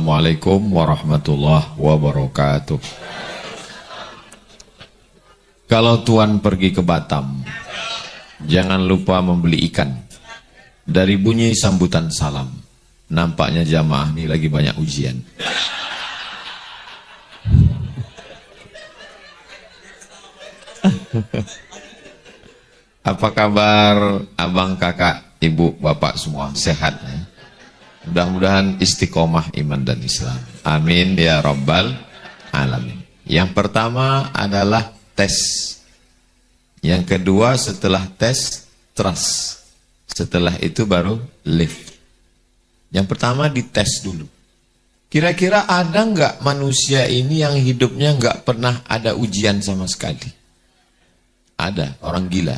Assalamualaikum warahmatullahi wabarakatuh. Kalau Tuan pergi ke Batam, jangan lupa membeli ikan. Dari bunyi sambutan salam, nampaknya jamaah ini lagi banyak ujian. Apa kabar abang, kakak, ibu, bapak semua sehat ya? Mudah-mudahan istiqomah iman dan Islam. Amin ya rabbal alamin. Yang pertama adalah tes. Yang kedua setelah tes, trust. Setelah itu baru live. Yang pertama dites dulu. Kira-kira ada nggak manusia ini yang hidupnya nggak pernah ada ujian sama sekali? Ada, orang gila.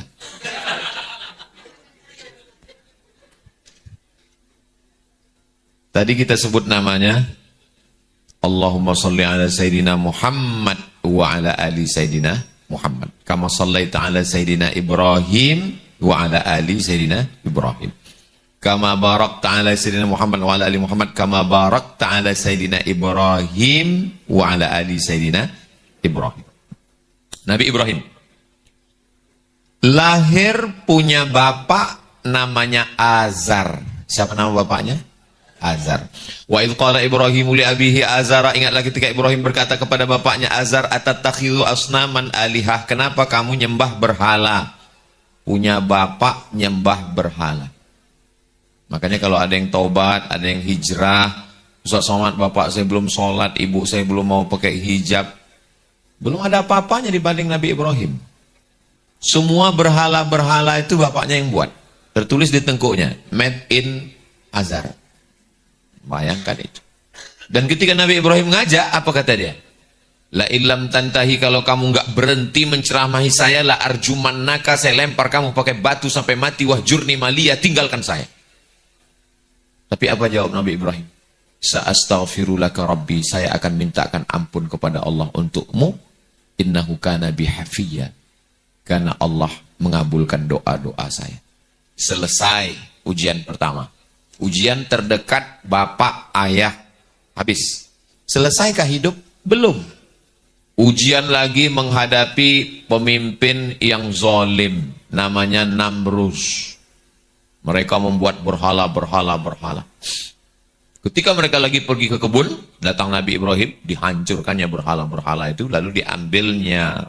Tadi kita sebut namanya, Allahumma salli ala Sayyidina Muhammad wa ala ali Sayyidina Muhammad. Kama sallaita ala Sayyidina Ibrahim wa ala ali Sayyidina Ibrahim. Kama barakta ala Sayyidina Muhammad wa ala ali Muhammad. Kama barakta ala Sayyidina Ibrahim wa ala ali Sayyidina Ibrahim. Nabi Ibrahim lahir punya bapak namanya Azar. Siapa nama bapaknya? Azar. Wa idh qala Ibrahimu li abihi Azara. Ingatlah ketika Ibrahim berkata kepada bapaknya Azar, atattakhidhu asnaman alihah. Kenapa kamu nyembah berhala? Punya bapak nyembah berhala. Makanya kalau ada yang taubat, ada yang hijrah, Ustaz Somad, bapak saya belum sholat, ibu saya belum mau pakai hijab, belum ada apa-apanya dibanding Nabi Ibrahim. Semua berhala-berhala itu bapaknya yang buat. Tertulis di tengkuknya, made in Azar. Bayangkan itu. Dan ketika Nabi Ibrahim ngajak, apa kata dia? La illam tantahi, kalau kamu nggak berhenti menceramahi saya, la arjumannaka, saya lempar kamu pakai batu sampai mati, wahjurni maliya, tinggalkan saya. Tapi apa jawab Nabi Ibrahim? Sa'astaghfirulaka rabbi, saya akan mintakan ampun kepada Allah untukmu. Innahu kana bihafiyya, karena Allah mengabulkan doa-doa saya. Selesai ujian pertama. Ujian terdekat bapak, ayah, habis. Selesaikah hidup? Belum. Ujian lagi menghadapi pemimpin yang zalim, namanya Namrus. Mereka membuat berhala. Ketika mereka lagi pergi ke kebun, datang Nabi Ibrahim, dihancurkannya berhala-berhala itu, lalu diambilnya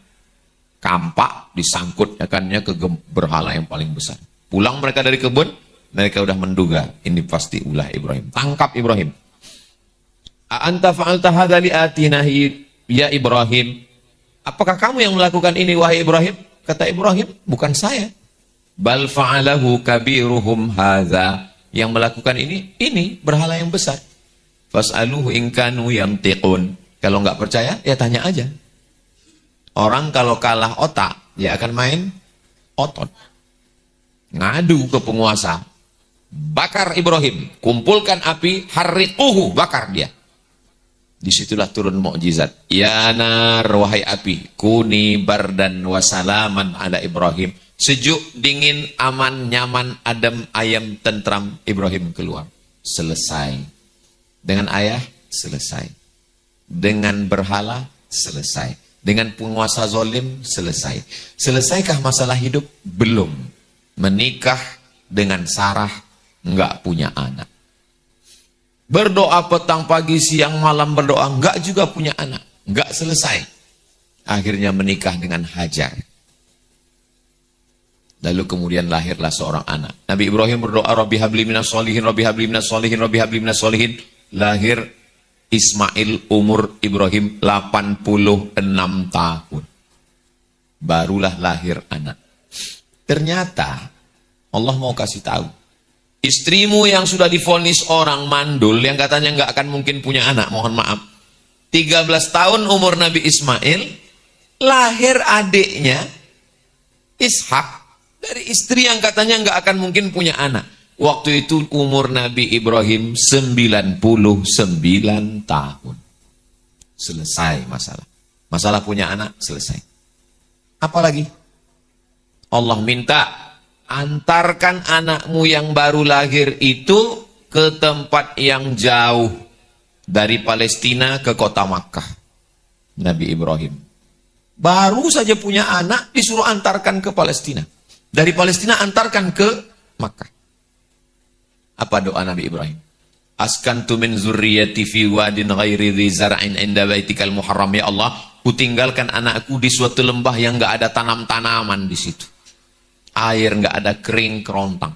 kampak, disangkutkannya ke berhala yang paling besar. Pulang mereka dari kebun, mereka sudah menduga, ini pasti ulah Ibrahim. Tangkap Ibrahim. A'anta fa'alta hadza li'atinahi ya Ibrahim. Apakah kamu yang melakukan ini wahai Ibrahim? Kata Ibrahim, bukan saya. Bal fa'alahu kabiruhum hadza. Yang melakukan ini berhala yang besar. Fas'aluhu in kanu yantiqun. Kalau enggak percaya, ya tanya aja. Orang kalau kalah otak, dia akan main otot. Ngadu ke penguasa. Bakar Ibrahim, kumpulkan api, harriquhu, bakar dia. Disitulah turun mukjizat. Ya nar, wahai api, kuni bardan wasalaman ala Ibrahim. Sejuk, dingin, aman, nyaman, adem, ayam, tentram. Ibrahim keluar. Selesai. Dengan ayah, selesai. Dengan berhala, selesai. Dengan penguasa zalim, selesai. Selesaikah masalah hidup? Belum. Menikah dengan Sarah, enggak punya anak. Berdoa petang, pagi, siang, malam berdoa, enggak juga punya anak. Enggak selesai. Akhirnya menikah dengan Hajar. Lalu kemudian lahirlah seorang anak. Nabi Ibrahim berdoa, Rabbi habli minas sholihin, Rabbi habli minas sholihin, Rabbi habli minas sholihin. Lahir Ismail, umur Ibrahim 86 tahun. Barulah lahir anak. Ternyata Allah mau kasih tahu. Istrimu yang sudah divonis orang mandul, yang katanya nggak akan mungkin punya anak, mohon maaf. 13 tahun umur Nabi Ismail, lahir adiknya Ishak dari istri yang katanya nggak akan mungkin punya anak. Waktu itu umur Nabi Ibrahim 99 tahun. Selesai masalah. Masalah punya anak selesai. Apalagi? Allah minta, antarkan anakmu yang baru lahir itu ke tempat yang jauh. dari Palestina ke kota Makkah. Nabi Ibrahim baru saja punya anak, disuruh antarkan ke Palestina. Dari Palestina antarkan ke Makkah. Apa doa Nabi Ibrahim? Askantu min zurriyati fi wadin ghairi dhi zar'in inda baitikal muharram. Ya Allah, kutinggalkan anakku di suatu lembah yang enggak ada tanam-tanaman di situ. Air enggak ada, kering kerontang.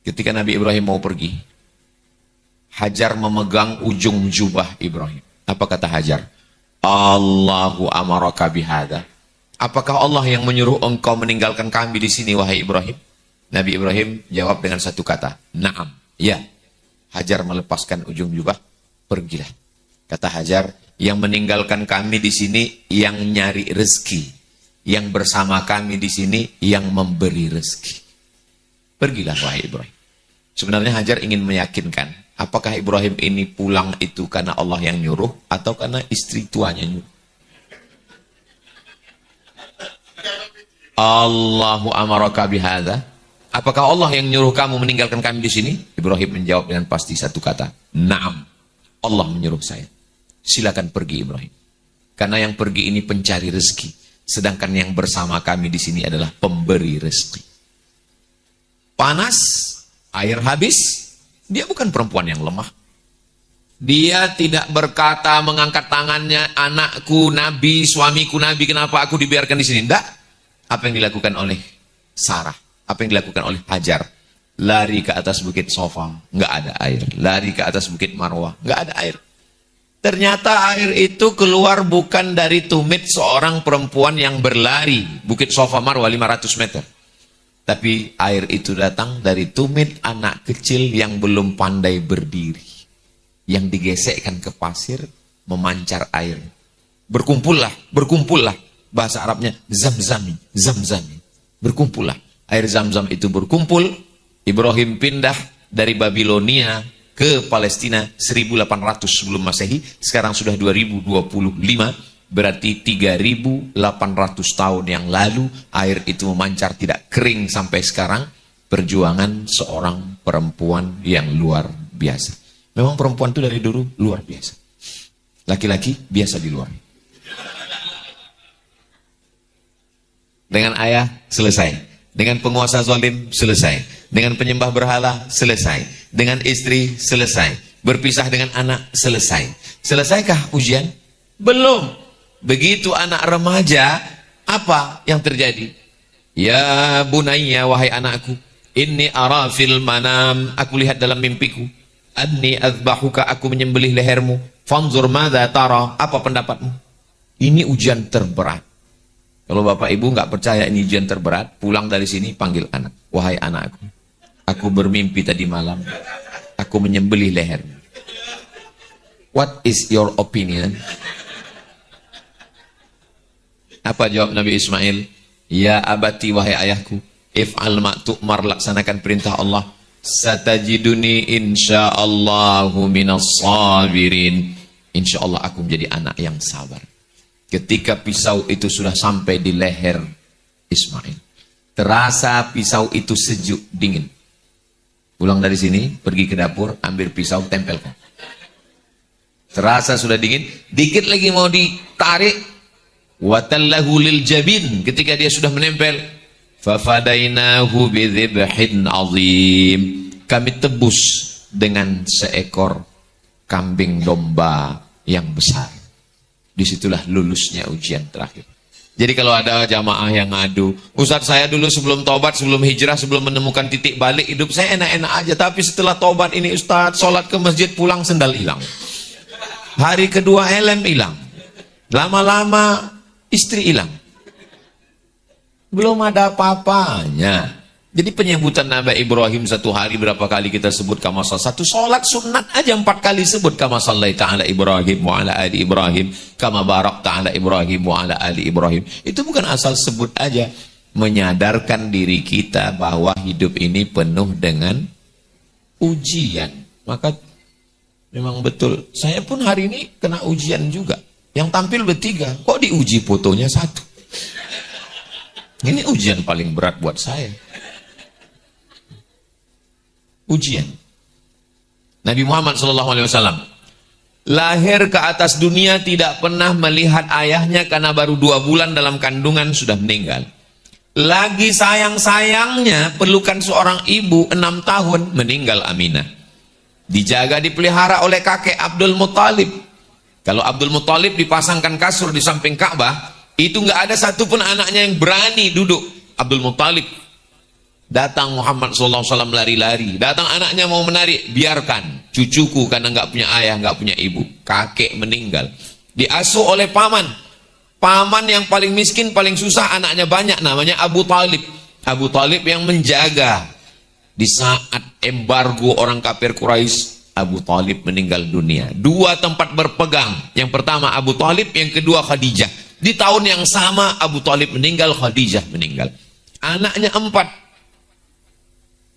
Ketika Nabi Ibrahim mau pergi, Hajar memegang ujung jubah Ibrahim. Apa kata Hajar? Allahu amaraka bihada. Apakah Allah yang menyuruh engkau meninggalkan kami di sini, wahai Ibrahim? Nabi Ibrahim jawab dengan satu kata, na'am, ya. Hajar melepaskan ujung jubah, pergilah. Kata Hajar, yang meninggalkan kami di sini yang nyari rezeki, yang bersama kami di sini yang memberi rezeki. Pergilah wahai Ibrahim. Sebenarnya Hajar ingin meyakinkan, apakah Ibrahim ini pulang itu karena Allah yang nyuruh atau karena istri tuanya nyuruh? Allahu amaraka bihadza. Apakah Allah yang nyuruh kamu meninggalkan kami di sini? Ibrahim menjawab dengan pasti satu kata, na'am. Allah menyuruh saya. Silakan pergi Ibrahim. Karena yang pergi ini pencari rezeki, sedangkan yang bersama kami di sini adalah pemberi rezeki. Panas, air habis, dia bukan perempuan yang lemah. Dia tidak berkata mengangkat tangannya, anakku Nabi, suamiku Nabi, kenapa aku dibiarkan di sini? Tidak. Apa yang dilakukan oleh Sarah? Apa yang dilakukan oleh Hajar? Lari ke atas bukit Sofa, nggak ada air. Lari ke atas bukit Marwah, nggak ada air. Ternyata air itu keluar bukan dari tumit seorang perempuan yang berlari. Bukit Sofa Marwah 500 meter. Tapi air itu datang dari tumit anak kecil yang belum pandai berdiri. Yang digesekkan ke pasir, memancar air. Berkumpullah, berkumpullah. Bahasa Arabnya zam-zami, zam-zami. Berkumpullah. Air zam-zam itu berkumpul. Ibrahim pindah dari Babilonia ke Palestina 1800 sebelum Masehi. Sekarang sudah 2025. Berarti 3800 tahun yang lalu air itu memancar tidak kering sampai sekarang. Perjuangan seorang perempuan yang luar biasa. Memang perempuan itu dari dulu luar biasa. Laki-laki biasa di luar. Dengan ayah selesai. Dengan penguasa zalim selesai. Dengan penyembah berhala selesai. Dengan istri selesai. Berpisah dengan anak selesai. Selesaikah ujian? Belum. Begitu anak remaja, apa yang terjadi? Ya bunayya, wahai anakku, inni ara fil manam, aku lihat dalam mimpiku, anni azbahuka, aku menyembelih lehermu, fanzur madza tara, apa pendapatmu? Ini ujian terberat. Kalau bapak ibu nggak percaya ini ujian terberat, pulang dari sini panggil anak, wahai anakku, aku bermimpi tadi malam, aku menyembelih lehermu. What is your opinion? Apa jawab Nabi Ismail? Ya abati, wahai ayahku, if'al ma tu'mar, laksanakan perintah Allah. Satajiduni insyaallahu minas sabirin. Insyaallah aku menjadi anak yang sabar. Ketika pisau itu sudah sampai di leher Ismail, terasa pisau itu sejuk, dingin. Pulang dari sini, pergi ke dapur, ambil pisau, tempelkan. Terasa sudah dingin, dikit lagi mau ditarik, watallahu lil jabin, ketika dia sudah menempel, fafadainahu bidzibhin azim, kami tebus dengan seekor kambing domba yang besar. Disitulah lulusnya ujian terakhir. Jadi kalau ada jamaah yang ngadu, Ustaz saya dulu sebelum tobat, sebelum hijrah, sebelum menemukan titik balik hidup saya enak-enak aja, tapi setelah tobat ini Ustaz, sholat ke masjid, pulang sendal hilang, hari kedua helm hilang, lama-lama istri hilang, belum ada apa-apanya. Jadi penyebutan Nabi Ibrahim satu hari berapa kali kita sebut kama satu sholat sunat aja 4 kali sebut kama sallaita ala Ibrahim wa ala ali Ibrahim kama barakta ala Ibrahim wa ala ali Ibrahim. Itu bukan asal sebut aja, menyadarkan diri kita bahwa hidup ini penuh dengan ujian. Maka memang betul, saya pun hari ini kena ujian juga. Yang tampil bertiga, kok diuji fotonya satu? Ini ujian paling berat buat saya. Ujian. Nabi Muhammad SAW lahir ke atas dunia tidak pernah melihat ayahnya karena baru 2 bulan dalam kandungan sudah meninggal. Lagi sayang-sayangnya pelukan seorang ibu 6 tahun meninggal Aminah. Dijaga dipelihara oleh kakek Abdul Muttalib. Kalau Abdul Muttalib dipasangkan kasur di samping Ka'bah, itu nggak ada satupun anaknya yang berani duduk. Abdul Muttalib. Datang Muhammad SAW lari-lari. Datang anaknya mau menarik. Biarkan. Cucuku karena nggak punya ayah, nggak punya ibu. Kakek meninggal. Diasuh oleh paman. Paman yang paling miskin, paling susah, anaknya banyak. Namanya Abu Talib. Abu Talib yang menjaga. Di saat embargo orang kafir Quraisy, Abu Talib meninggal dunia. 2 tempat berpegang. Yang pertama Abu Talib, yang kedua Khadijah. Di tahun yang sama Abu Talib meninggal, Khadijah meninggal. Anaknya 4.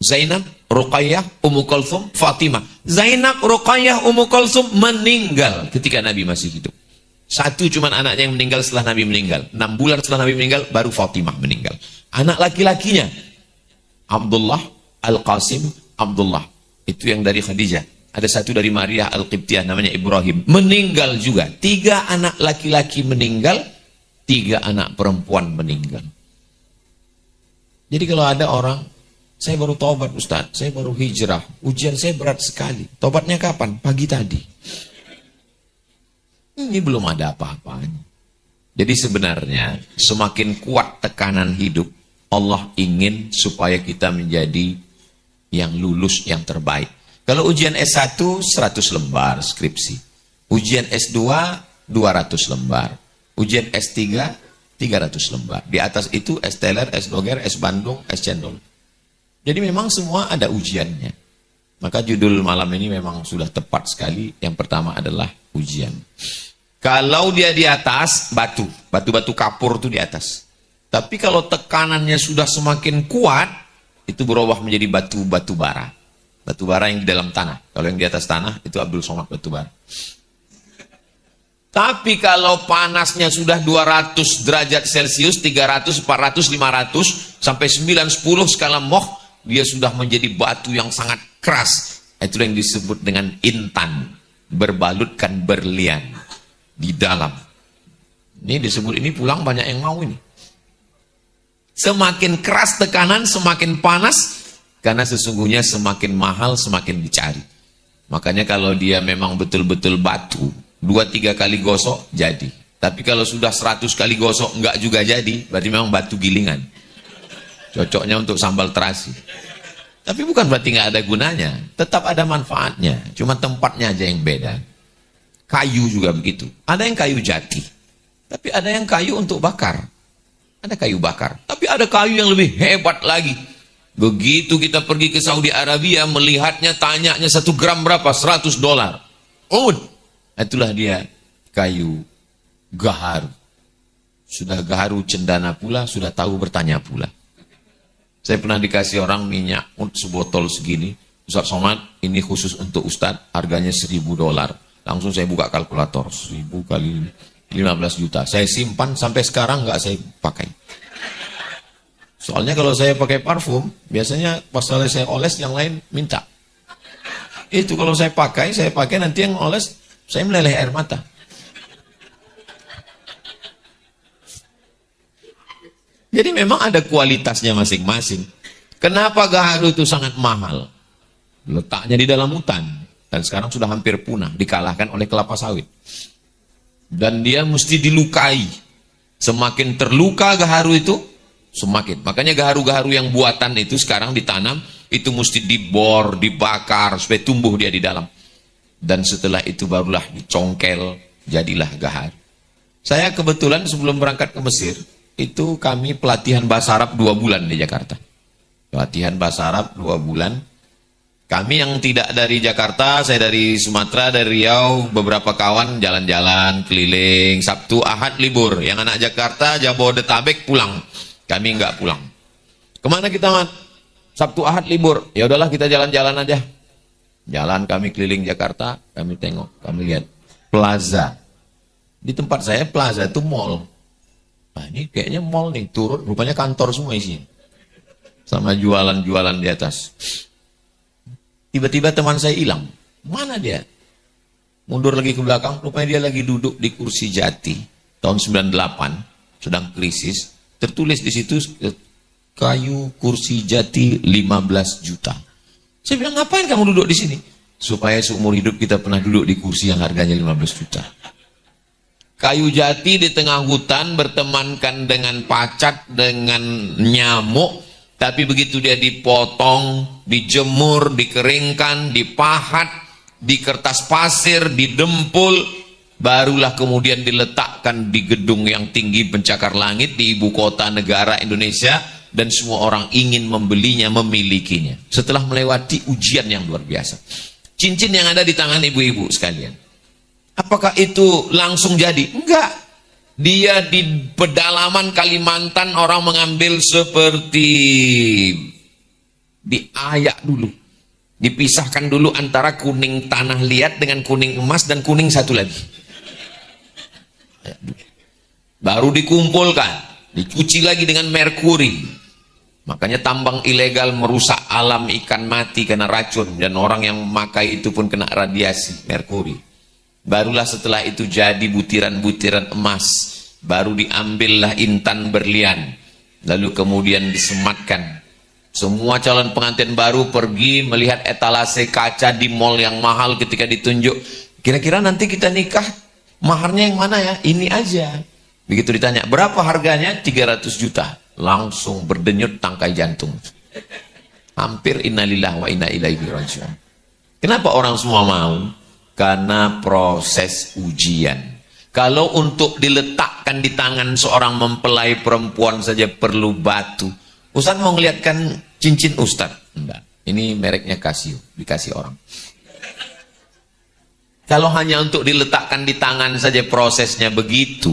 Zainab, Ruqayyah, Ummu Kulthum, Fatimah. Zainab, Ruqayyah, Ummu Kulthum meninggal ketika Nabi masih hidup. 1 cuman anaknya yang meninggal setelah Nabi meninggal. 6 bulan setelah Nabi meninggal, baru Fatimah meninggal. Anak laki-lakinya Abdullah, Al-Qasim, Abdullah. Itu yang dari Khadijah. Ada 1 dari Maria Al-Qibtiyah namanya Ibrahim. Meninggal juga. 3 anak laki-laki meninggal, 3 anak perempuan meninggal. Jadi kalau ada orang, saya baru taubat Ustaz, saya baru hijrah, ujian saya berat sekali. Taubatnya kapan? Pagi tadi. Ini belum ada apa-apanya. Jadi sebenarnya semakin kuat tekanan hidup, Allah ingin supaya kita menjadi yang lulus yang terbaik. Kalau ujian S1 100 lembar skripsi. Ujian S2 200 lembar. Ujian S3 300 lembar. Di atas itu S Teler, S Doger, S Bandung, S Cendol. Jadi memang semua ada ujiannya. Maka judul malam ini memang sudah tepat sekali. Yang pertama adalah ujian. Kalau dia di atas, batu. Batu-batu kapur itu di atas. Tapi kalau tekanannya sudah semakin kuat, itu berubah menjadi batu-batu bara. Batu bara yang di dalam tanah. Kalau yang di atas tanah, itu Abdul Somad batu bara. Tapi kalau panasnya sudah 200 derajat Celcius, 300, 400, 500, sampai 9, 10 skala Mohs, dia sudah menjadi batu yang sangat keras. Itu yang disebut dengan intan, berbalutkan berlian di dalam. Ini disebut, ini pulang banyak yang mau ini. Semakin keras tekanan, semakin panas, karena sesungguhnya semakin mahal, semakin dicari. Makanya kalau dia memang betul-betul batu, 2-3 kali gosok jadi. Tapi kalau sudah 100 kali gosok enggak juga jadi, berarti memang batu gilingan. Cocoknya untuk sambal terasi. Tapi bukan berarti nggak ada gunanya. Tetap ada manfaatnya. Cuma tempatnya aja yang beda. Kayu juga begitu. Ada yang kayu jati. Tapi ada yang kayu untuk bakar. Ada kayu bakar. Tapi ada kayu yang lebih hebat lagi. Begitu kita pergi ke Saudi Arabia, melihatnya, tanyanya 1 gram berapa? $100. Itulah dia kayu gaharu. Sudah gaharu cendana pula, sudah tahu bertanya pula. Saya pernah dikasih orang minyak sebotol segini. Ustaz Somad, ini khusus untuk Ustaz, harganya $1.000. Langsung saya buka kalkulator, 1.000 kali 15 juta. Saya simpan sampai sekarang nggak saya pakai. Soalnya kalau saya pakai parfum, biasanya pas saya oles yang lain minta. Itu kalau saya pakai nanti yang oles, saya meleleh air mata. Jadi memang ada kualitasnya masing-masing. Kenapa gaharu itu sangat mahal? Letaknya di dalam hutan. Dan sekarang sudah hampir punah. Dikalahkan oleh kelapa sawit. Dan dia mesti dilukai. Semakin terluka gaharu itu, semakin. Makanya gaharu-gaharu yang buatan itu sekarang ditanam, itu mesti dibor, dibakar, supaya tumbuh dia di dalam. Dan setelah itu barulah dicongkel, jadilah gaharu. Saya kebetulan sebelum berangkat ke Mesir, itu kami pelatihan bahasa Arab 2 bulan di Jakarta. Pelatihan bahasa Arab 2 bulan. Kami yang tidak dari Jakarta, saya dari Sumatera, dari Riau, beberapa kawan jalan-jalan, keliling, Sabtu, Ahad libur. Yang anak Jakarta, Jabodetabek pulang. Kami enggak pulang. Kemana kita, Mat? Sabtu, Ahad libur. Ya udahlah kita jalan-jalan aja. Jalan kami keliling Jakarta, kami tengok, kami lihat plaza. Di tempat saya plaza itu mall. Nah ini kayaknya mall nih, turun, rupanya kantor semua isinya. Sama jualan-jualan di atas. Tiba-tiba teman saya hilang. Mana dia? Mundur lagi ke belakang, rupanya dia lagi duduk di kursi Jati. Tahun 98, sedang krisis. Tertulis di situ, kayu kursi Jati 15 juta. Saya bilang, ngapain kamu duduk di sini? Supaya seumur hidup kita pernah duduk di kursi yang harganya 15 juta. Kayu jati di tengah hutan bertemankan dengan pacat, dengan nyamuk. Tapi begitu dia dipotong, dijemur, dikeringkan, dipahat, di kertas pasir, didempul, barulah kemudian diletakkan di gedung yang tinggi pencakar langit di ibu kota negara Indonesia. Dan semua orang ingin membelinya, memilikinya. Setelah melewati ujian yang luar biasa. Cincin yang ada di tangan ibu-ibu sekalian. Apakah itu langsung jadi? Enggak. Dia di pedalaman Kalimantan orang mengambil seperti diayak dulu. Dipisahkan dulu antara kuning tanah liat dengan kuning emas dan kuning satu lagi. Baru dikumpulkan. Dicuci lagi dengan merkuri. Makanya tambang ilegal merusak alam, ikan mati kena racun. Dan orang yang memakai itu pun kena radiasi, merkuri. Barulah setelah itu jadi butiran-butiran emas. Baru diambillah intan berlian. Lalu kemudian disematkan. Semua calon pengantin baru pergi melihat etalase kaca di mall yang mahal ketika ditunjuk. Kira-kira nanti kita nikah, maharnya yang mana ya? Ini aja. Begitu ditanya, berapa harganya? 300 juta. Langsung berdenyut tangkai jantung. Hampir innalillah wa inna ilaihi raji'un. Kenapa orang semua mau? Karena proses ujian. Kalau untuk diletakkan di tangan seorang mempelai perempuan saja perlu batu. Ustaz mau ngeliatkan cincin Ustaz? Enggak. Ini mereknya Casio, dikasih orang. Kalau hanya untuk diletakkan di tangan saja prosesnya begitu,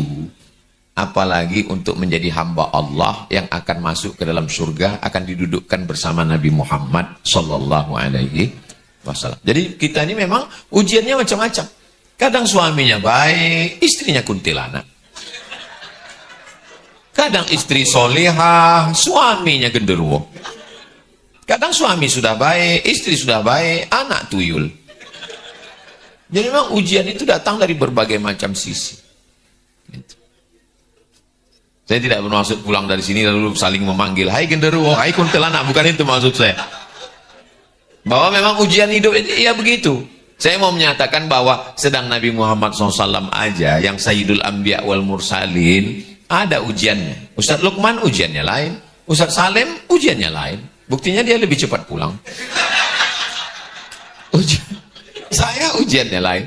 apalagi untuk menjadi hamba Allah yang akan masuk ke dalam surga, akan didudukkan bersama Nabi Muhammad Sallallahu Alaihi Wasallam. Jadi kita ini memang ujiannya macam-macam. Kadang suaminya baik, istrinya kuntilanak. Kadang istri solihah, suaminya genderuwo. Kadang suami sudah baik, istri sudah baik, anak tuyul. Jadi memang ujian itu datang dari berbagai macam sisi. Gitu. Saya tidak bermaksud pulang dari sini lalu saling memanggil, hai genderuwo, hai kuntilanak, bukan itu maksud saya. Bahwa memang ujian hidup ini ya begitu. Saya mau menyatakan bahwa sedang Nabi Muhammad SAW aja, yang Sayyidul Anbiya wal Mursalin, ada ujiannya. Ustadz Lukman ujiannya lain, Ustadz Salim ujiannya lain. Buktinya dia lebih cepat pulang. Saya ujiannya lain.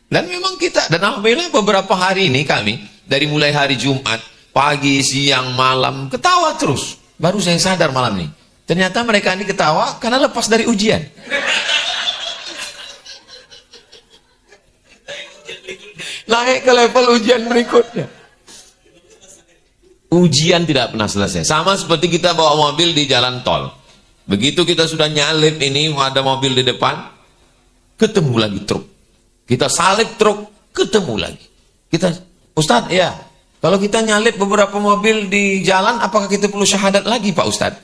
Dan memang kita, dan alhamdulillah beberapa hari ini kami, dari mulai hari Jumat, pagi, siang, malam, ketawa terus. Baru saya sadar malam ini. Ternyata mereka ini ketawa karena lepas dari ujian. Naik ke level ujian berikutnya. Ujian tidak pernah selesai. Sama seperti kita bawa mobil di jalan tol. Begitu kita sudah nyalip ini, ada mobil di depan, ketemu lagi truk. Kita salip truk, ketemu lagi. Kita, Ustadz, ya, kalau kita nyalip beberapa mobil di jalan, apakah kita perlu syahadat lagi, Pak Ustadz?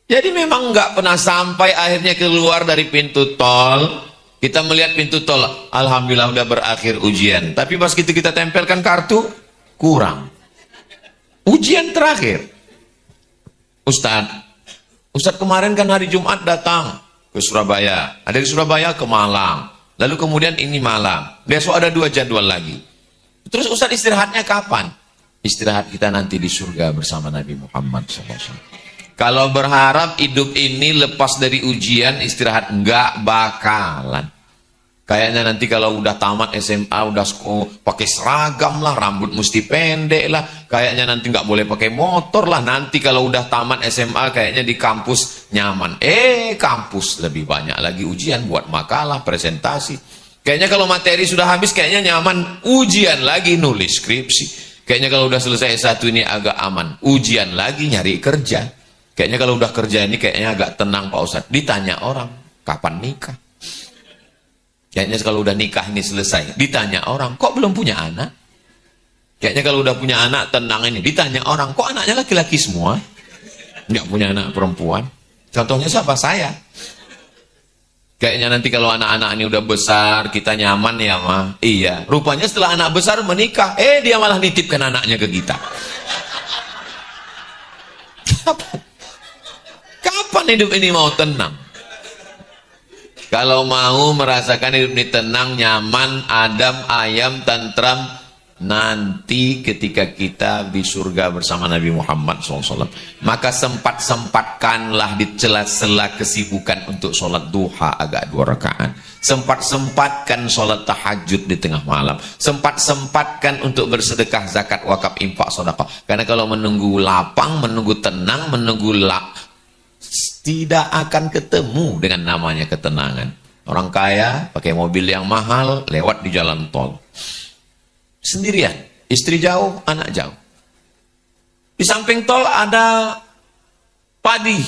Jadi memang nggak pernah sampai akhirnya keluar dari pintu tol. Kita melihat pintu tol, alhamdulillah udah berakhir ujian. Tapi pas gitu kita tempelkan kartu, kurang. Ujian terakhir. Ustadz kemarin kan hari Jumat datang ke Surabaya. Ada di Surabaya ke Malang. Lalu kemudian ini malam. Besok ada 2 jadwal lagi. Terus Ustadz istirahatnya kapan? Istirahat kita nanti di surga bersama Nabi Muhammad SAW. Kalau berharap hidup ini lepas dari ujian, istirahat, enggak bakalan. Kayaknya nanti kalau udah tamat SMA, udah pakai seragam lah, rambut mesti pendek lah. Kayaknya nanti nggak boleh pakai motor lah. Nanti kalau udah tamat SMA, kayaknya di kampus nyaman. Kampus lebih banyak lagi ujian buat makalah, presentasi. Kayaknya kalau materi sudah habis, kayaknya nyaman. Ujian lagi nulis skripsi. Kayaknya kalau udah selesai S1 ini agak aman. Ujian lagi nyari kerja. Kayaknya kalau udah kerja ini kayaknya agak tenang Pak Ustadz. Ditanya orang, kapan nikah? Kayaknya kalau udah nikah ini selesai. Ditanya orang, kok belum punya anak? Kayaknya kalau udah punya anak tenang ini. Ditanya orang, kok anaknya laki-laki semua? nggak punya anak perempuan. Contohnya siapa? Saya. Kayaknya nanti kalau anak-anak ini udah besar, kita nyaman ya mah. Iya. Rupanya setelah anak besar menikah, dia malah nitipkan anaknya ke kita. Kapan hidup ini mau tenang? Kalau mau merasakan hidup ini tenang, nyaman, adem, ayam, tentram, nanti ketika kita di surga bersama Nabi Muhammad SAW, maka sempat-sempatkanlah di sela-sela kesibukan untuk sholat duha agak 2 rakaat. Sempat-sempatkan sholat tahajud di tengah malam. Sempat-sempatkan untuk bersedekah, zakat, wakaf, infak, sedekah. Karena kalau menunggu lapang, menunggu tenang, menunggu tidak akan ketemu dengan namanya ketenangan. Orang kaya pakai mobil yang mahal, lewat di jalan tol sendirian, istri jauh, anak jauh. Di samping tol ada padi,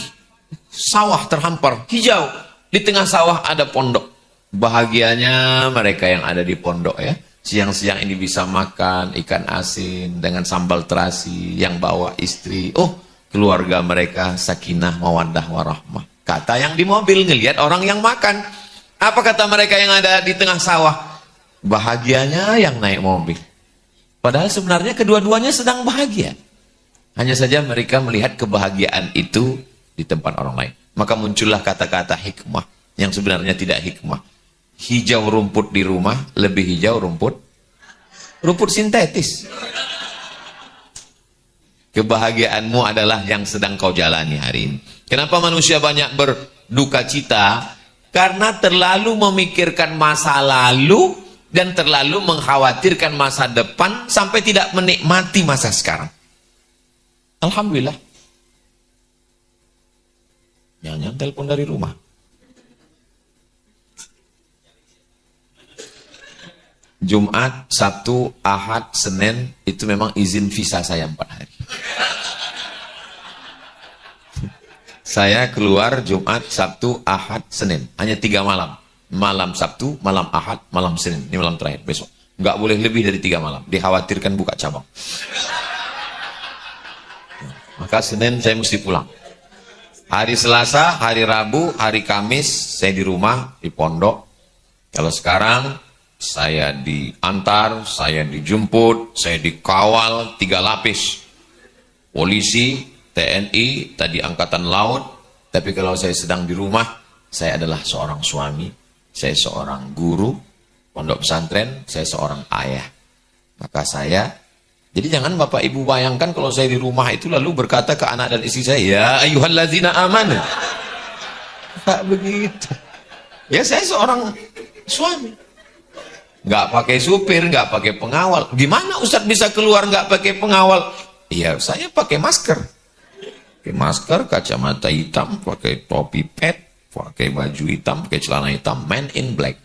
sawah terhampar, hijau. Di tengah sawah ada pondok. Bahagianya mereka yang ada di pondok ya. Siang-siang ini bisa makan ikan asin dengan sambal terasi yang bawa istri. Oh, keluarga mereka sakinah, mawaddah, warahmah. Kata yang di mobil ngelihat orang yang makan. Apa kata mereka yang ada di tengah sawah? Bahagianya yang naik mobil. Padahal sebenarnya kedua-duanya sedang bahagia. Hanya saja mereka melihat kebahagiaan itu di tempat orang lain. Maka muncullah kata-kata hikmah yang sebenarnya tidak hikmah. Hijau rumput di rumah, lebih hijau rumput sintetis. Kebahagiaanmu adalah yang sedang kau jalani hari ini. Kenapa manusia banyak berduka cita? Karena terlalu memikirkan masa lalu dan terlalu mengkhawatirkan masa depan sampai tidak menikmati masa sekarang. Alhamdulillah. Jangan telepon dari rumah. Jumat, Sabtu, Ahad, Senin itu memang izin visa saya 4 hari. Saya keluar Jumat, Sabtu, Ahad, Senin. Hanya 3 malam. Malam Sabtu, malam Ahad, malam Senin. Ini malam terakhir besok. Nggak boleh lebih dari 3 malam. Dikhawatirkan buka cabang. Maka Senin saya mesti pulang. Hari Selasa, hari Rabu, hari Kamis saya di rumah, di pondok. Kalau sekarang saya diantar, saya dijemput, saya dikawal 3 lapis. Polisi, TNI, tadi Angkatan Laut. Tapi kalau saya sedang di rumah, saya adalah seorang suami, saya seorang guru, pondok pesantren, saya seorang ayah. Maka jadi jangan Bapak Ibu bayangkan kalau saya di rumah itu lalu berkata ke anak dan istri saya, ya ayyuhallazina amanu. Tak begitu. Ya saya seorang suami. Nggak pakai supir, nggak pakai pengawal. Gimana Ustadz bisa keluar nggak pakai pengawal? Iya, saya pakai masker. Pakai masker, kacamata hitam, pakai topi pet, pakai baju hitam, pakai celana hitam, man in black.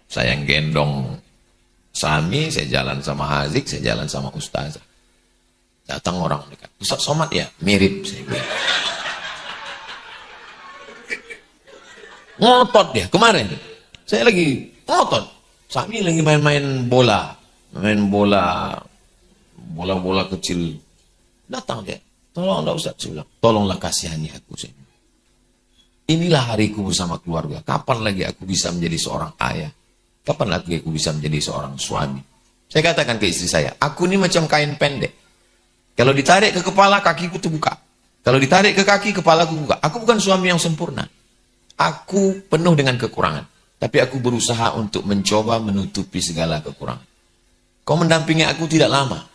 Saya gendong Sami, saya jalan sama Hazik, saya jalan sama Ustazah. Datang orang dekat. Ustaz Somad ya? Mirip, saya bilang. Ngotot dia, kemarin. Saya lagi ngotot. Sami lagi main-main bola. Main bola kecil. Datang dia. Tolonglah Ustaz, saya bilang. Tolonglah kasihani aku. Saya. Inilah hariku bersama keluarga. Kapan lagi aku bisa menjadi seorang ayah? Kapan lagi aku bisa menjadi seorang suami? Saya katakan ke istri saya, aku ini macam kain pendek. Kalau ditarik ke kepala, kakiku terbuka. Kalau ditarik ke kaki, kepalaku buka. Aku bukan suami yang sempurna. Aku penuh dengan kekurangan. Tapi aku berusaha untuk mencoba menutupi segala kekurangan. Kau mendampingi aku tidak lama.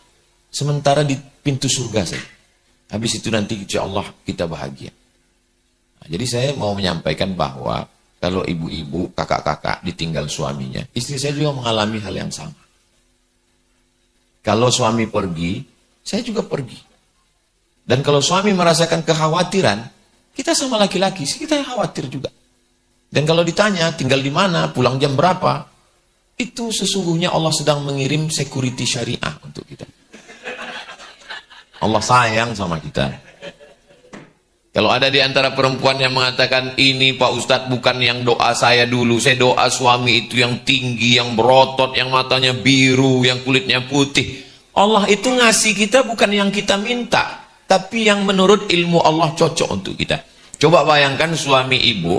Sementara di pintu surga saja. Habis itu nanti insya Allah kita bahagia. Nah, jadi saya mau menyampaikan bahwa kalau ibu-ibu, kakak-kakak ditinggal suaminya, istri saya juga mengalami hal yang sama. Kalau suami pergi, saya juga pergi. Dan kalau suami merasakan kekhawatiran, kita sama laki-laki, kita khawatir juga. Dan kalau ditanya, tinggal di mana, pulang jam berapa, itu sesungguhnya Allah sedang mengirim security syariah untuk kita. Allah sayang sama kita. Kalau ada di antara perempuan yang mengatakan, ini Pak Ustadz bukan yang doa saya dulu, saya doa suami itu yang tinggi, yang berotot, yang matanya biru, yang kulitnya putih. Allah itu ngasih kita bukan yang kita minta. tapi yang menurut ilmu Allah cocok untuk kita. Coba bayangkan suami ibu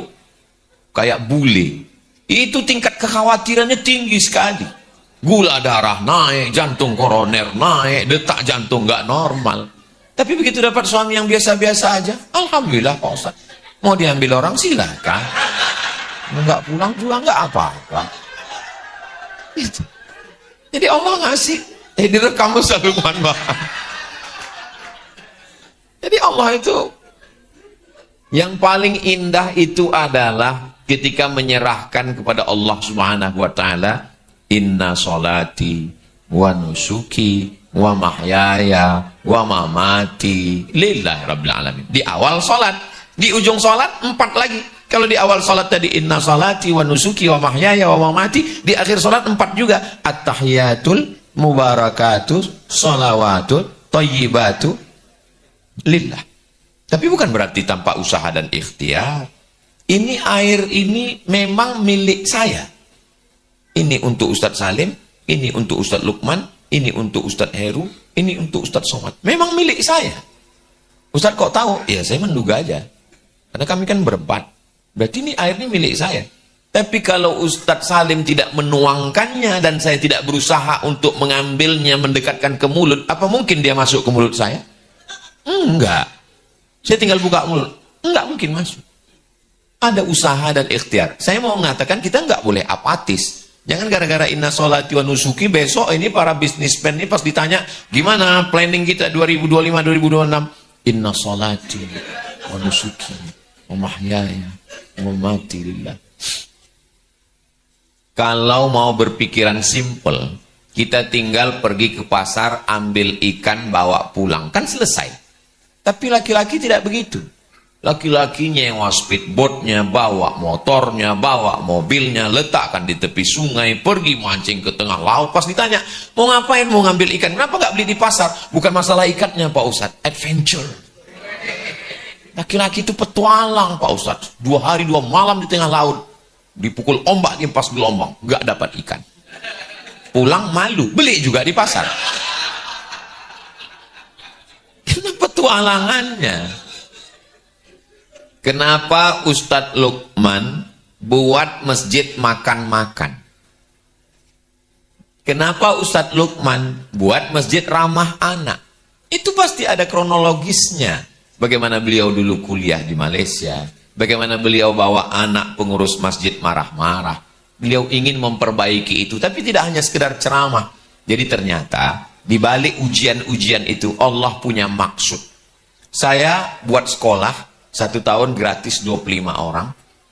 kayak bule, itu tingkat kekhawatirannya tinggi sekali. Gula darah naik, jantung koroner naik, detak jantung nggak normal. Tapi begitu dapat suami yang biasa-biasa aja, alhamdulillah Pak Ustaz. Mau diambil orang silakan, nggak pulang juga nggak apa-apa. Gitu. Jadi Allah ngasih, direkam Ustaz Lukman Bahar. Jadi Allah itu yang paling indah itu adalah ketika menyerahkan kepada Allah Subhanahu wa taala, inna sholati wa nusuki wa mahyaya wa mamati lillahi rabbil alamin. Di awal salat, di ujung salat 4 lagi. Kalau di awal salat tadi inna sholati wa nusuki wa mahyaya wa mamati, di akhir salat 4 juga. At-tahiyatul mubarakatuh sholawatut thayyibatu lillah. Tapi bukan berarti tanpa usaha dan ikhtiar. Ini air ini memang milik saya. Ini untuk Ustadz Salim, ini untuk Ustadz Lukman, ini untuk Ustadz Heru, ini untuk Ustadz Somad. Memang milik saya. Ustadz kok tahu? Ya saya menduga aja. Karena kami kan berempat. Berarti ini air ini milik saya. Tapi kalau Ustadz Salim tidak menuangkannya dan saya tidak berusaha untuk mengambilnya, mendekatkan ke mulut, apa mungkin dia masuk ke mulut saya? Enggak. Saya tinggal buka mulut, enggak mungkin masuk. Ada usaha dan ikhtiar. Saya mau mengatakan kita enggak boleh apatis. Jangan gara-gara inna sholati wa nusuki, besok ini para bisnismen ini pas ditanya, gimana planning kita 2025-2026? Inna sholati wa nusuki wa mahyaya wa mamati lillah. Kalau mau berpikiran simple, kita tinggal pergi ke pasar, ambil ikan, bawa pulang. Kan selesai. Tapi laki-laki tidak begitu. Laki-laki nyewa speedboatnya, bawa motornya, bawa mobilnya, letakkan di tepi sungai, pergi mancing ke tengah laut. Pas ditanya, mau ngapain? Mau ngambil ikan. Kenapa nggak beli di pasar? Bukan masalah ikannya Pak Ustadz, adventure. Laki-laki itu petualang Pak Ustadz. 2 hari 2 malam di tengah laut, dipukul ombak, diempas gelombang, nggak dapat ikan. Pulang malu, beli juga di pasar. Petualangannya. Kenapa Ustadz Lukman buat masjid makan-makan? Kenapa Ustadz Lukman buat masjid ramah anak? Itu pasti ada kronologisnya. Bagaimana beliau dulu kuliah di Malaysia, bagaimana beliau bawa anak pengurus masjid marah-marah. Beliau ingin memperbaiki itu, tapi tidak hanya sekedar ceramah. Jadi ternyata di balik ujian-ujian itu Allah punya maksud. Saya buat sekolah 1 tahun gratis 25 orang.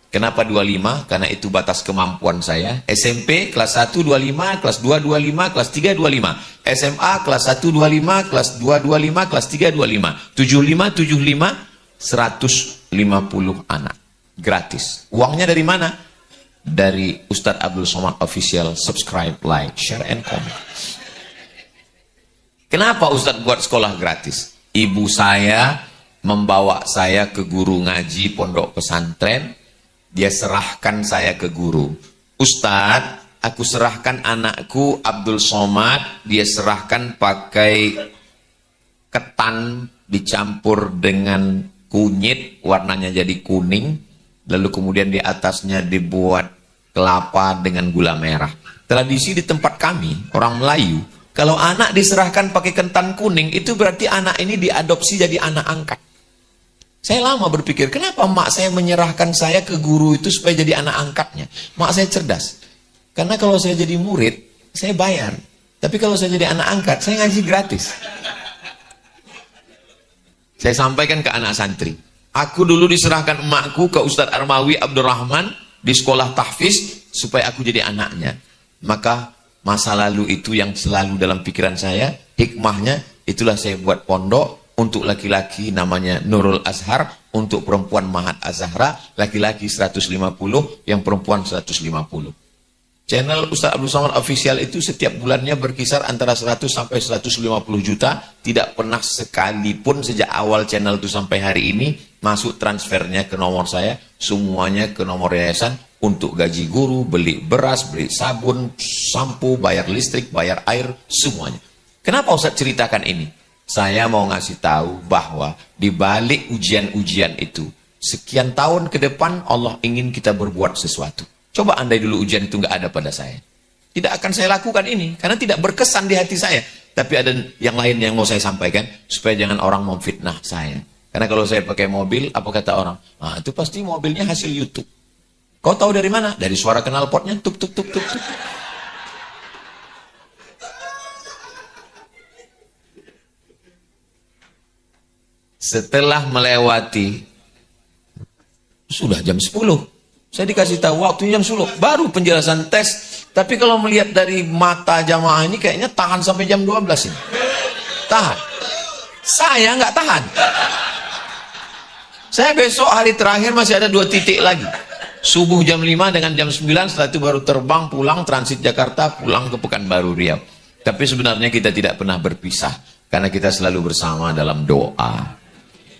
Kenapa 25? Karena itu batas kemampuan saya. SMP kelas 1 25, kelas 2 25, kelas 3 25. SMA kelas 1 25, kelas 2 25, kelas 3 25. 75 150 anak. Gratis. Uangnya dari mana? Dari Ustadz Abdul Somad Official. Subscribe, like, share, and comment. Kenapa Ustadz buat sekolah gratis? Ibu saya membawa saya ke guru ngaji pondok pesantren. Dia serahkan saya ke guru. Ustadz, aku serahkan anakku Abdul Somad. Dia serahkan pakai ketan dicampur dengan kunyit, warnanya jadi kuning. Lalu kemudian di atasnya dibuat kelapa dengan gula merah. Tradisi di tempat kami, orang Melayu, kalau anak diserahkan pakai ketan kuning, itu berarti anak ini diadopsi jadi anak angkat. Saya lama berpikir, kenapa mak saya menyerahkan saya ke guru itu supaya jadi anak angkatnya? Mak saya cerdas. Karena kalau saya jadi murid, saya bayar. Tapi kalau saya jadi anak angkat, saya ngaji gratis. Saya sampaikan ke anak santri. Aku dulu diserahkan emakku ke Ustadz Armawi Abdurrahman di sekolah tahfiz supaya aku jadi anaknya. Maka masa lalu itu yang selalu dalam pikiran saya, hikmahnya itulah saya buat pondok. Untuk laki-laki namanya Nurul Azhar, untuk perempuan Mahat Azhara, laki-laki 150, yang perempuan 150. Channel Ustadz Abdul Somad Official itu setiap bulannya berkisar antara 100 sampai 150 juta, tidak pernah sekalipun sejak awal channel itu sampai hari ini masuk transfernya ke nomor saya, semuanya ke nomor yayasan untuk gaji guru, beli beras, beli sabun, sampo, bayar listrik, bayar air, semuanya. Kenapa Ustadz ceritakan ini? Saya mau ngasih tahu bahwa di balik ujian-ujian itu, sekian tahun ke depan Allah ingin kita berbuat sesuatu. Coba andai dulu ujian itu nggak ada pada saya. Tidak akan saya lakukan ini, karena tidak berkesan di hati saya. Tapi ada yang lain yang mau saya sampaikan, supaya jangan orang memfitnah saya. Karena kalau saya pakai mobil, apa kata orang? Ah, itu pasti mobilnya hasil YouTube. Kau tahu dari mana? Dari suara knalpotnya, tuk tuk tuk tuk tuk. Setelah melewati, sudah jam 10. Saya dikasih tahu waktunya jam 10. Baru penjelasan tes. Tapi kalau melihat dari mata jamaah ini, kayaknya tahan sampai jam 12 ini. Tahan. Saya nggak tahan. Saya besok hari terakhir masih ada 2 titik lagi. Subuh jam 5 dengan jam 9. Setelah itu baru terbang pulang, transit Jakarta, pulang ke Pekanbaru Riau. Tapi sebenarnya kita tidak pernah berpisah. Karena kita selalu bersama dalam doa.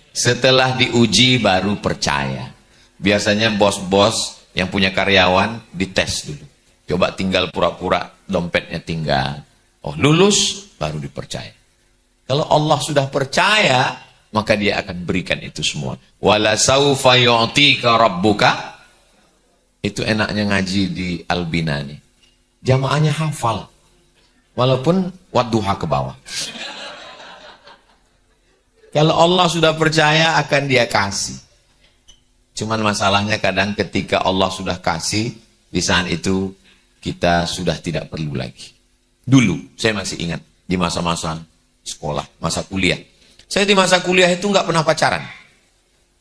Setelah diuji baru percaya. Biasanya bos-bos yang punya karyawan dites dulu. Coba tinggal pura-pura dompetnya tinggal. Oh, lulus baru dipercaya. Kalau Allah sudah percaya, maka dia akan berikan itu semua. Wala saufa yu'tika rabbuka. Itu enaknya ngaji di Albina nih. Jamaahnya hafal. Walaupun wadduha ke bawah. Kalau Allah sudah percaya, akan dia kasih. Cuman masalahnya kadang ketika Allah sudah kasih, di saat itu kita sudah tidak perlu lagi. Dulu, saya masih ingat, di masa-masa sekolah, masa kuliah. Saya di masa kuliah itu nggak pernah pacaran.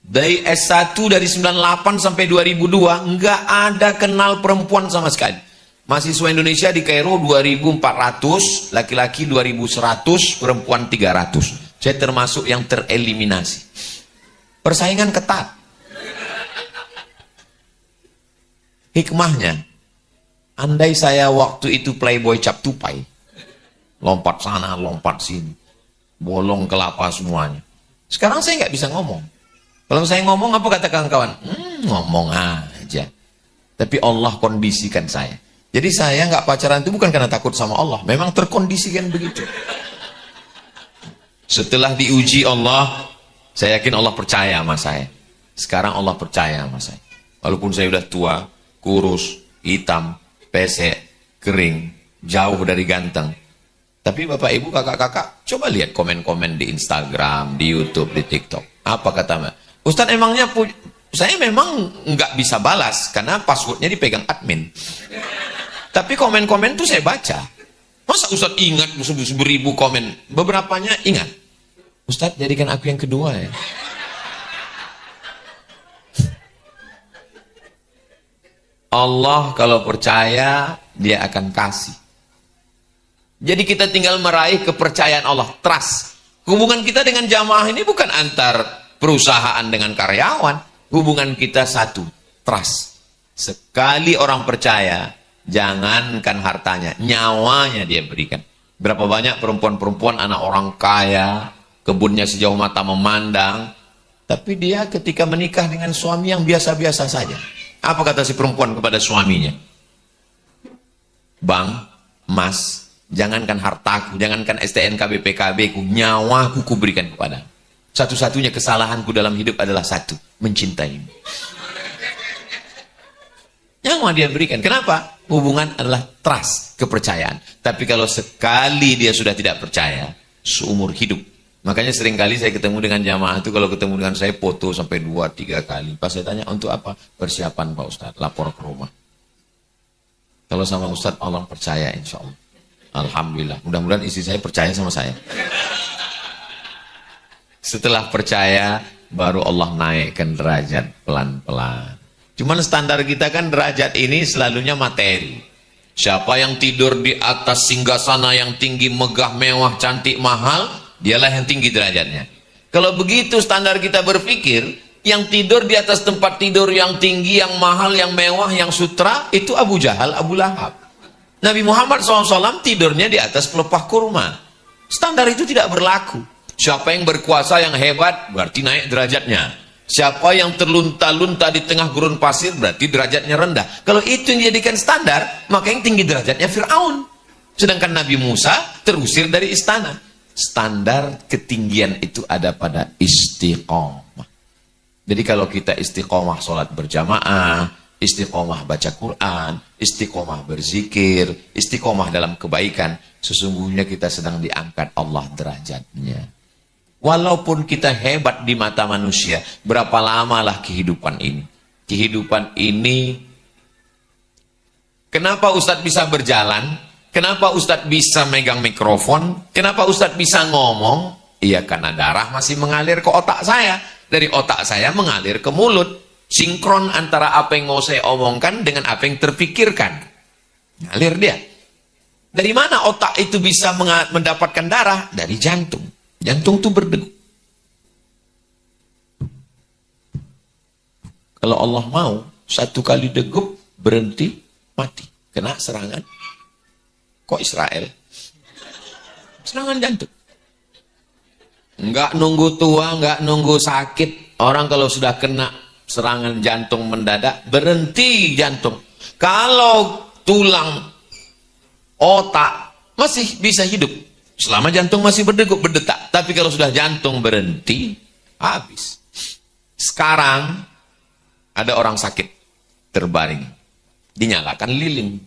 Dari S1 dari 98 sampai 2002, nggak ada kenal perempuan sama sekali. Mahasiswa Indonesia di Kairo 2.400, laki-laki 2.100, perempuan 300. Saya termasuk yang tereliminasi. Persaingan ketat. Hikmahnya, andai saya waktu itu playboy cap tupai, lompat sana, lompat sini, bolong kelapa semuanya. Sekarang saya nggak bisa ngomong. Kalau saya ngomong, apa kata kawan-kawan? Ngomong aja. Tapi Allah kondisikan saya. Jadi saya nggak pacaran itu bukan karena takut sama Allah. Memang terkondisikan begitu. Setelah diuji Allah, saya yakin Allah percaya sama saya. Sekarang Allah percaya sama saya. Walaupun saya udah tua, kurus, hitam, pesek, kering, jauh dari ganteng. Tapi Bapak Ibu, kakak-kakak, coba lihat komen-komen di Instagram, di YouTube, di TikTok. Apa kata Ustadz, emangnya saya memang nggak bisa balas karena passwordnya dipegang admin. Tapi komen-komen tuh saya baca. Masa Ustadz ingat 1000 komen? Beberapanya ingat. Ustadz, jadikan aku yang kedua ya. Allah kalau percaya, dia akan kasih. Jadi kita tinggal meraih kepercayaan Allah, trust. Hubungan kita dengan jamaah ini bukan antar perusahaan dengan karyawan. Hubungan kita satu, trust. Sekali orang percaya, jangankan hartanya, nyawanya dia berikan. Berapa banyak perempuan-perempuan anak orang kaya, kebunnya sejauh mata memandang, tapi dia ketika menikah dengan suami yang biasa-biasa saja. Apa kata si perempuan kepada suaminya? Bang, Mas, jangankan hartaku, jangankan STNK BPKB ku, nyawaku ku berikan kepada. Satu-satunya kesalahanku dalam hidup adalah satu, mencintaimu. Nyawa dia berikan. Kenapa? Hubungan adalah trust, kepercayaan. Tapi kalau sekali dia sudah tidak percaya, seumur hidup. Makanya seringkali saya ketemu dengan jamaah itu, kalau ketemu dengan saya foto sampai 2-3 kali. Pas saya tanya, untuk apa? Persiapan Pak Ustadz, lapor ke rumah. Kalau sama Ustadz, Allah percaya insya Allah. Alhamdulillah. Mudah-mudahan istri saya percaya sama saya. Setelah percaya, baru Allah naikkan derajat pelan-pelan. Cuman standar kita kan derajat ini selalunya materi. Siapa yang tidur di atas singgasana yang tinggi, megah, mewah, cantik, mahal, dialah yang tinggi derajatnya. Kalau begitu standar kita berpikir, yang tidur di atas tempat tidur yang tinggi, yang mahal, yang mewah, yang sutra, itu Abu Jahal, Abu Lahab. Nabi Muhammad SAW tidurnya di atas pelepah kurma. Standar itu tidak berlaku. Siapa yang berkuasa, yang hebat, berarti naik derajatnya. Siapa yang terlunta-lunta di tengah gurun pasir, berarti derajatnya rendah. Kalau itu yang dijadikan standar, maka yang tinggi derajatnya Fir'aun. Sedangkan Nabi Musa terusir dari istana. Standar ketinggian itu ada pada istiqomah. Jadi kalau kita istiqomah sholat berjamaah, istiqomah baca Quran, istiqomah berzikir, istiqomah dalam kebaikan, sesungguhnya kita sedang diangkat Allah derajatnya. Walaupun kita hebat di mata manusia, berapa lamalah kehidupan ini? Kehidupan ini, kenapa Ustadz bisa berjalan? Kenapa Ustadz bisa megang mikrofon? Kenapa Ustadz bisa ngomong? Iya, karena darah masih mengalir ke otak saya. Dari otak saya mengalir ke mulut. Sinkron antara apa yang mau saya omongkan dengan apa yang terpikirkan. Ngalir dia. Dari mana otak itu bisa mendapatkan darah? Dari jantung. Jantung itu berdegup. Kalau Allah mau, satu kali degup, berhenti, mati. Kena serangan. Kok Israel? Serangan jantung. Enggak nunggu tua, enggak nunggu sakit. Orang kalau sudah kena serangan jantung mendadak, berhenti jantung. Kalau tulang, otak masih bisa hidup. Selama jantung masih berdegup, berdetak. Tapi kalau sudah jantung berhenti, habis. Sekarang ada orang sakit, terbaring. Dinyalakan lilin.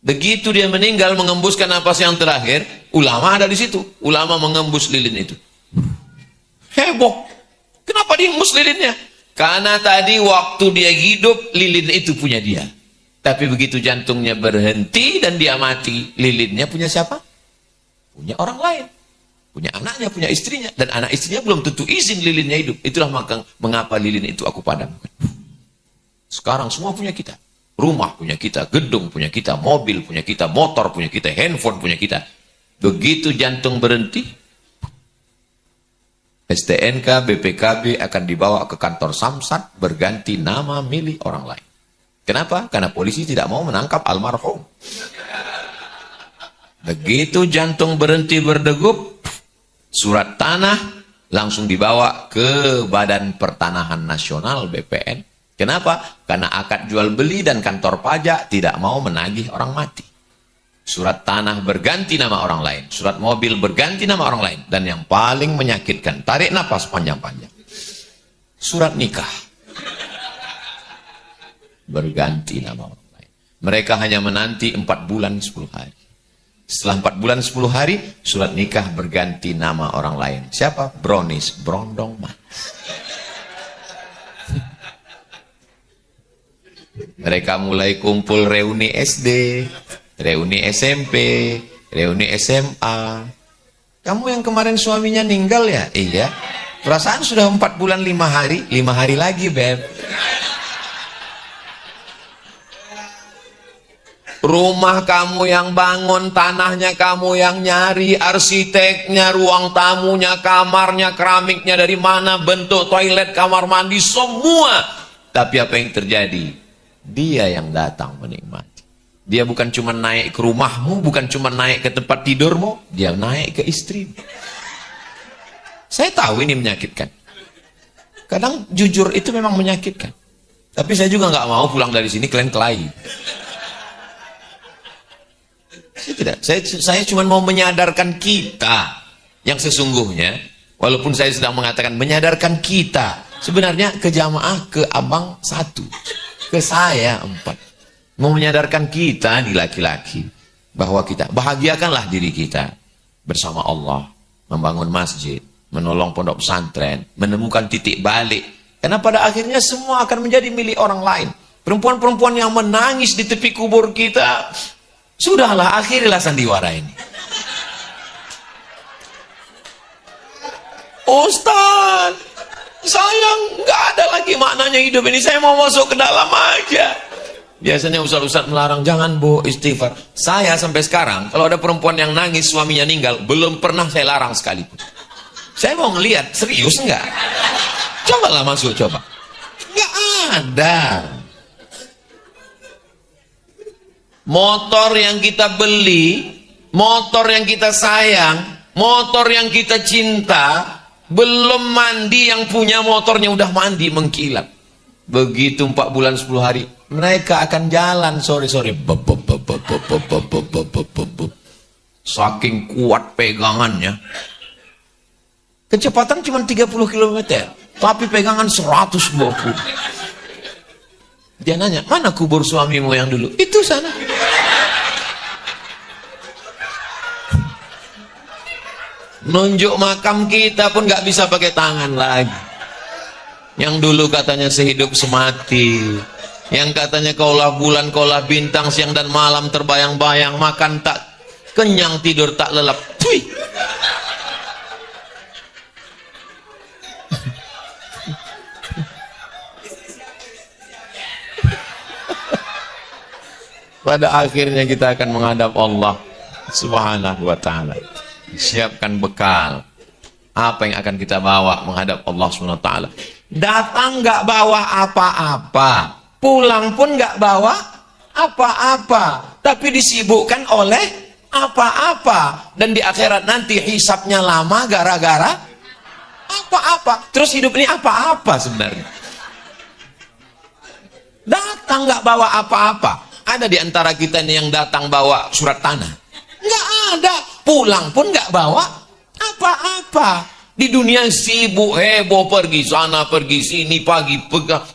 Begitu dia meninggal mengembuskan napas yang terakhir, ulama ada di situ. Ulama mengembus lilin itu. Heboh. Kenapa diembus lilinnya? Karena tadi waktu dia hidup, lilin itu punya dia. Tapi begitu jantungnya berhenti dan dia mati, lilinnya punya siapa? Punya orang lain. Punya anaknya, punya istrinya. Dan anak istrinya belum tentu izin lilinnya hidup. Itulah mengapa lilin itu aku padamkan. Sekarang semua punya kita. Rumah punya kita, gedung punya kita, mobil punya kita, motor punya kita, handphone punya kita. Begitu jantung berhenti, STNK, BPKB akan dibawa ke kantor Samsat berganti nama milik orang lain. Kenapa? Karena polisi tidak mau menangkap almarhum. Begitu jantung berhenti berdegup, surat tanah langsung dibawa ke Badan Pertanahan Nasional BPN. Kenapa? Karena akad jual beli dan kantor pajak tidak mau menagih orang mati. Surat tanah berganti nama orang lain. Surat mobil berganti nama orang lain. Dan yang paling menyakitkan, tarik nafas panjang-panjang. Surat nikah berganti nama orang lain. Mereka hanya menanti 4 bulan 10 hari. Setelah 4 bulan 10 hari, surat nikah berganti nama orang lain. Siapa? Brownies, Brondong Manis. Mereka mulai kumpul reuni SD, reuni SMP, reuni SMA. Kamu yang kemarin suaminya meninggal ya? Iya. Perasaan sudah 4 bulan 5 hari, 5 hari lagi, Beb. Rumah kamu yang bangun, tanahnya kamu yang nyari, arsiteknya, ruang tamunya, kamarnya, keramiknya dari mana, bentuk toilet, kamar mandi, semua. Tapi apa yang terjadi? Dia yang datang menikmati. Dia bukan cuma naik ke rumahmu, bukan cuma naik ke tempat tidurmu, dia naik ke istrimu. Saya tahu ini menyakitkan. Kadang jujur itu memang menyakitkan. Tapi saya juga nggak mau pulang dari sini kalian kelahi. Saya tidak. Saya cuma mau menyadarkan kita yang sesungguhnya. Walaupun saya sedang mengatakan menyadarkan kita. Sebenarnya ke jamaah, ke abang 1. Ke saya 4. Mau menyadarkan kita di laki-laki bahwa kita bahagiakanlah diri kita bersama Allah, membangun masjid, menolong pondok pesantren, menemukan titik balik. Karena pada akhirnya semua akan menjadi milik orang lain. Perempuan-perempuan yang menangis di tepi kubur kita, sudahlah, akhirilah sandiwara ini. Ustaz, sayang, nggak ada lagi maknanya hidup ini. Saya mau masuk ke dalam aja. Biasanya ustaz-ustaz melarang, jangan bu, istighfar. Saya sampai sekarang, kalau ada perempuan yang nangis suaminya meninggal, belum pernah saya larang sekalipun. Saya mau ngelihat, serius nggak? Cobalah masuk, coba. Nggak ada. Motor yang kita beli, motor yang kita sayang, motor yang kita cinta, belum mandi, yang punya motornya udah mandi mengkilap. Begitu 4 bulan 10 hari, mereka akan jalan sore-sore. Saking kuat pegangannya. Kecepatan cuma 30 km, tapi pegangan 120. Dia nanya, mana kubur suamimu yang dulu? Itu sana. Nunjuk makam kita pun gak bisa pakai tangan lagi. Yang dulu katanya sehidup semati, yang katanya kaulah bulan, kaulah bintang, siang dan malam terbayang-bayang, makan tak kenyang, tidur tak lelap. Tui. Pada akhirnya kita akan menghadap Allah Subhanahu wa ta'ala. Siapkan bekal. Apa yang akan kita bawa menghadap Allah Subhanahu wa ta'ala? Datang nggak bawa apa-apa, pulang pun nggak bawa apa-apa, tapi disibukkan oleh apa-apa. Dan di akhirat nanti hisapnya lama gara-gara apa-apa. Terus hidup ini apa-apa sebenarnya. Datang nggak bawa apa-apa. Ada di antara kita ini yang datang bawa surat tanah? Nggak ada. Pulang pun nggak bawa apa-apa. Di dunia sibuk, heboh, pergi sana, pergi sini, pagi,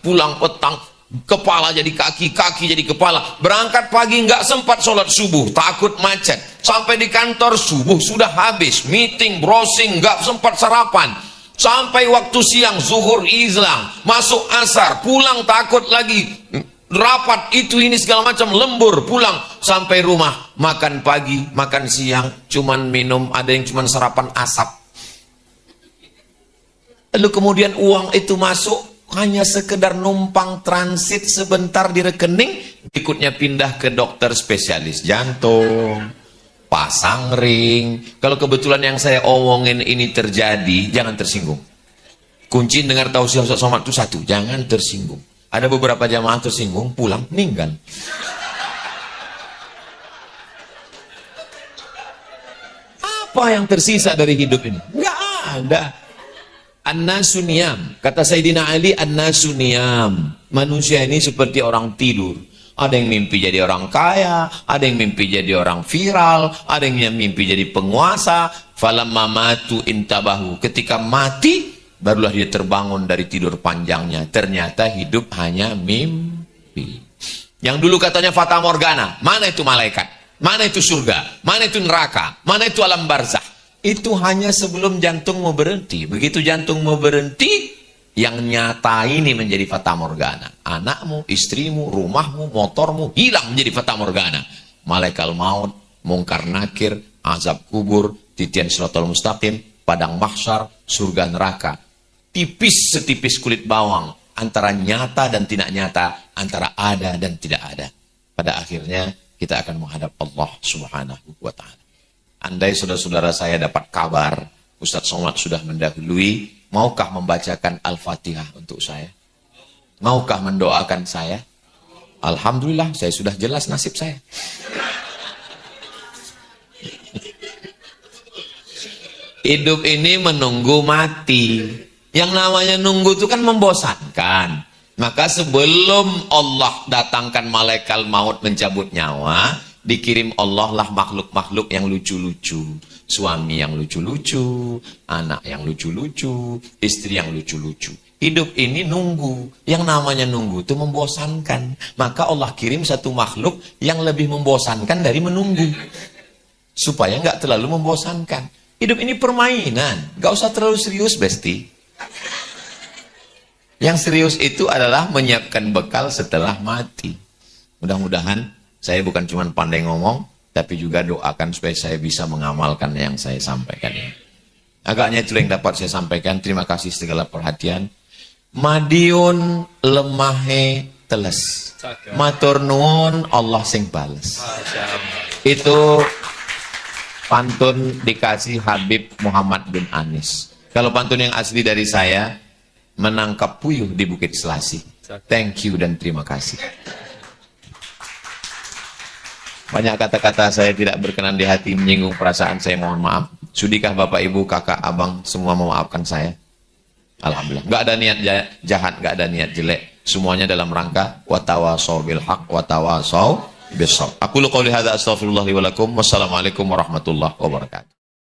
pulang petang, kepala jadi kaki, kaki jadi kepala. Berangkat pagi nggak sempat sholat subuh, takut macet. Sampai di kantor subuh sudah habis, meeting, browsing, nggak sempat sarapan. Sampai waktu siang, zuhur hilang, masuk asar, pulang takut lagi. Rapat itu ini segala macam, lembur, pulang sampai rumah, makan pagi, makan siang, cuman minum, ada yang cuman sarapan asap. Lalu kemudian uang itu masuk hanya sekedar numpang transit sebentar di rekening, berikutnya pindah ke dokter spesialis jantung, pasang ring. Kalau kebetulan yang saya omongin ini terjadi, jangan tersinggung. Kunci dengar tausiah Ustaz Somad itu satu, jangan tersinggung. Ada beberapa jamaah tersinggung, pulang, meninggal. Apa yang tersisa dari hidup ini? Enggak ada. An-nasu niyam. Kata Sayyidina Ali, an-nasu niyam. Manusia ini seperti orang tidur. Ada yang mimpi jadi orang kaya, ada yang mimpi jadi orang viral, ada yang mimpi jadi penguasa. Falamma matu intabahu. Ketika mati, barulah dia terbangun dari tidur panjangnya. Ternyata hidup hanya mimpi. Yang dulu katanya fata morgana, mana itu malaikat, mana itu surga, mana itu neraka, mana itu alam barzah. Itu hanya sebelum jantung mau berhenti. Begitu jantung mau berhenti, yang nyata ini menjadi fata morgana. Anakmu, istrimu, rumahmu, motormu hilang menjadi fata morgana. Malaikat maut, mungkar nakir, azab kubur, titian siratal mustaqim, padang mahsyar, surga neraka. Tipis setipis kulit bawang, antara nyata dan tidak nyata, antara ada dan tidak ada. Pada akhirnya kita akan menghadap Allah Subhanahu wa ta'ala. Andai saudara-saudara saya dapat kabar Ustaz Somad sudah mendahului, maukah membacakan Al-Fatihah untuk saya? Maukah mendoakan saya? Alhamdulillah, saya sudah jelas nasib saya. Hidup ini menunggu mati. Yang namanya nunggu itu kan membosankan. Maka sebelum Allah datangkan malaikat maut mencabut nyawa, dikirim Allah lah makhluk-makhluk yang lucu-lucu. Suami yang lucu-lucu, anak yang lucu-lucu, istri yang lucu-lucu. Hidup ini nunggu. Yang namanya nunggu itu membosankan. Maka Allah kirim satu makhluk yang lebih membosankan dari menunggu. Supaya nggak terlalu membosankan. Hidup ini permainan. Nggak usah terlalu serius, Besti. Yang serius itu adalah menyiapkan bekal setelah mati. Mudah-mudahan saya bukan cuma pandai ngomong, tapi juga doakan supaya saya bisa mengamalkan yang saya sampaikan ini. Agaknya itu yang dapat saya sampaikan. Terima kasih segala perhatian. Madiun lemahe teles. Matur nuwun Allah sing bales. Itu pantun dikasih Habib Muhammad bin Anis. Kalau pantun yang asli dari saya, menangkap puyuh di Bukit Selasi. Thank you dan terima kasih. Banyak kata-kata saya tidak berkenan di hati, menyinggung perasaan saya, mohon maaf. Sudikah Bapak Ibu, kakak, abang semua memaafkan saya? Alhamdulillah. Gak ada niat jahat, gak ada niat jelek. Semuanya dalam rangka watawasau bil haq, watawasau bisawab. Aku qouli hadza astaghfirullah li wa lakum. Wassalamualaikum warahmatullahi wabarakatuh.